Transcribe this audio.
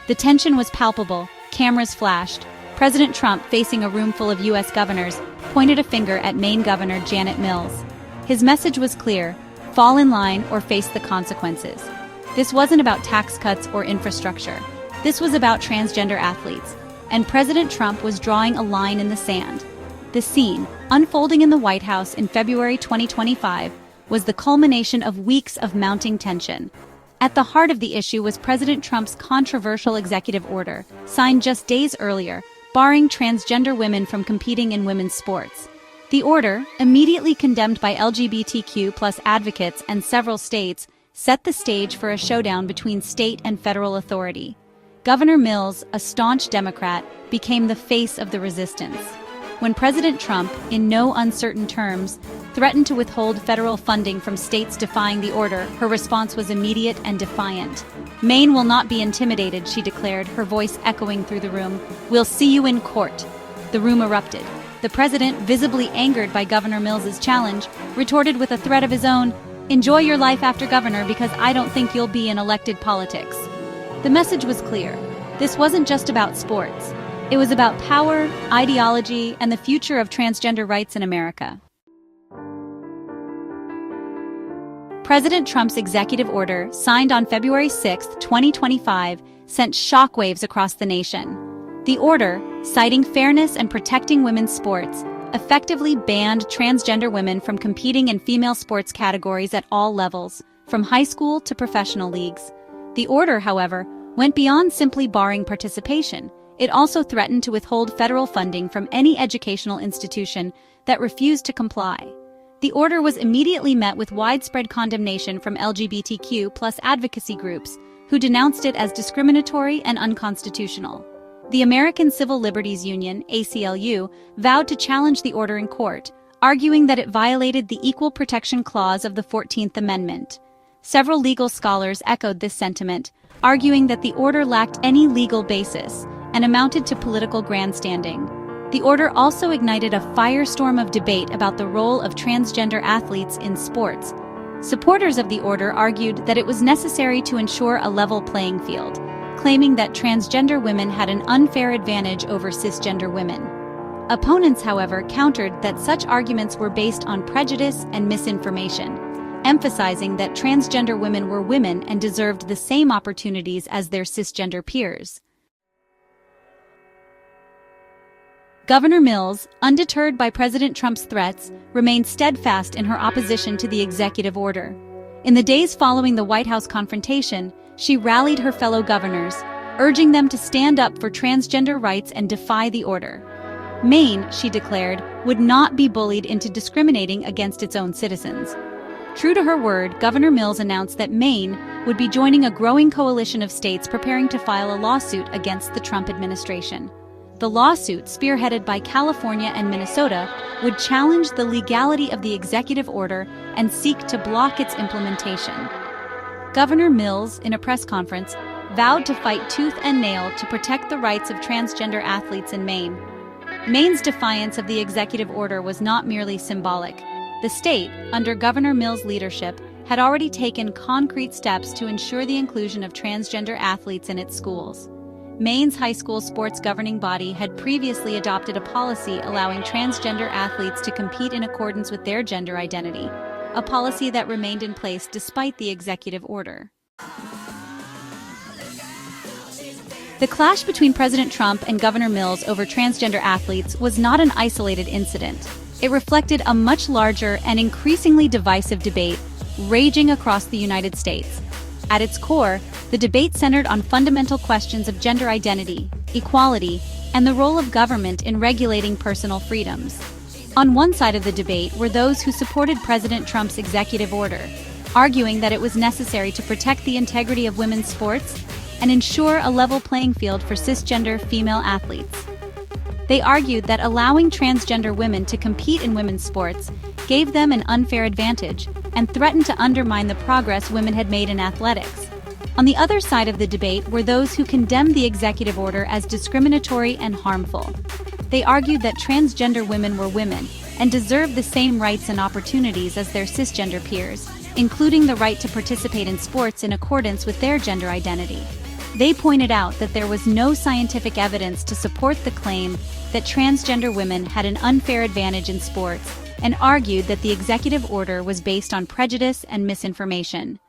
The tension was palpable, cameras flashed. President Trump, facing a room full of U.S. governors, pointed a finger at Maine Governor Janet Mills. His message was clear: fall in line or face the consequences. This wasn't about tax cuts or infrastructure. This was about transgender athletes, and President Trump was drawing a line in the sand. The scene, unfolding in the White House in February 2025, was the culmination of weeks of mounting tension. At the heart of the issue was President Trump's controversial executive order, signed just days earlier, barring transgender women from competing in women's sports. The order, immediately condemned by LGBTQ+ advocates and several states, set the stage for a showdown between state and federal authority. Governor Mills, a staunch Democrat, became the face of the resistance. When President Trump, in no uncertain terms, threatened to withhold federal funding from states defying the order, her response was immediate and defiant. "Maine will not be intimidated," she declared, her voice echoing through the room. "We'll see you in court." The room erupted. The president, visibly angered by Governor Mills's challenge, retorted with a threat of his own: "Enjoy your life after governor, because I don't think you'll be in elected politics." The message was clear. This wasn't just about sports. It was about power, ideology, and the future of transgender rights in America. President Trump's executive order, signed on February 6, 2025, sent shockwaves across the nation. The order, citing fairness and protecting women's sports, effectively banned transgender women from competing in female sports categories at all levels, from high school to professional leagues. The order, however, went beyond simply barring participation. It also threatened to withhold federal funding from any educational institution that refused to comply. The order was immediately met with widespread condemnation from LGBTQ+ advocacy groups, who denounced it as discriminatory and unconstitutional. The American Civil Liberties Union, ACLU, vowed to challenge the order in court, arguing that it violated the Equal Protection Clause of the 14th Amendment. Several legal scholars echoed this sentiment, arguing that the order lacked any legal basis and amounted to political grandstanding. The order also ignited a firestorm of debate about the role of transgender athletes in sports. Supporters of the order argued that it was necessary to ensure a level playing field, claiming that transgender women had an unfair advantage over cisgender women. Opponents, however, countered that such arguments were based on prejudice and misinformation, emphasizing that transgender women were women and deserved the same opportunities as their cisgender peers. Governor Mills, undeterred by President Trump's threats, remained steadfast in her opposition to the executive order. In the days following the White House confrontation, she rallied her fellow governors, urging them to stand up for transgender rights and defy the order. Maine, she declared, would not be bullied into discriminating against its own citizens. True to her word, Governor Mills announced that Maine would be joining a growing coalition of states preparing to file a lawsuit against the Trump administration. The lawsuit, spearheaded by California and Minnesota, would challenge the legality of the executive order and seek to block its implementation. Governor Mills, in a press conference, vowed to fight tooth and nail to protect the rights of transgender athletes in Maine. Maine's defiance of the executive order was not merely symbolic. The state, under Governor Mills' leadership, had already taken concrete steps to ensure the inclusion of transgender athletes in its schools. Maine's high school sports governing body had previously adopted a policy allowing transgender athletes to compete in accordance with their gender identity, a policy that remained in place despite the executive order. The clash between President Trump and Governor Mills over transgender athletes was not an isolated incident. It reflected a much larger and increasingly divisive debate raging across the United States. At its core, the debate centered on fundamental questions of gender identity, equality, and the role of government in regulating personal freedoms. On one side of the debate were those who supported President Trump's executive order, arguing that it was necessary to protect the integrity of women's sports and ensure a level playing field for cisgender female athletes. They argued that allowing transgender women to compete in women's sports gave them an unfair advantage and threatened to undermine the progress women had made in athletics. On the other side of the debate were those who condemned the executive order as discriminatory and harmful. They argued that transgender women were women and deserved the same rights and opportunities as their cisgender peers, including the right to participate in sports in accordance with their gender identity. They pointed out that there was no scientific evidence to support the claim that transgender women had an unfair advantage in sports, and argued that the executive order was based on prejudice and misinformation.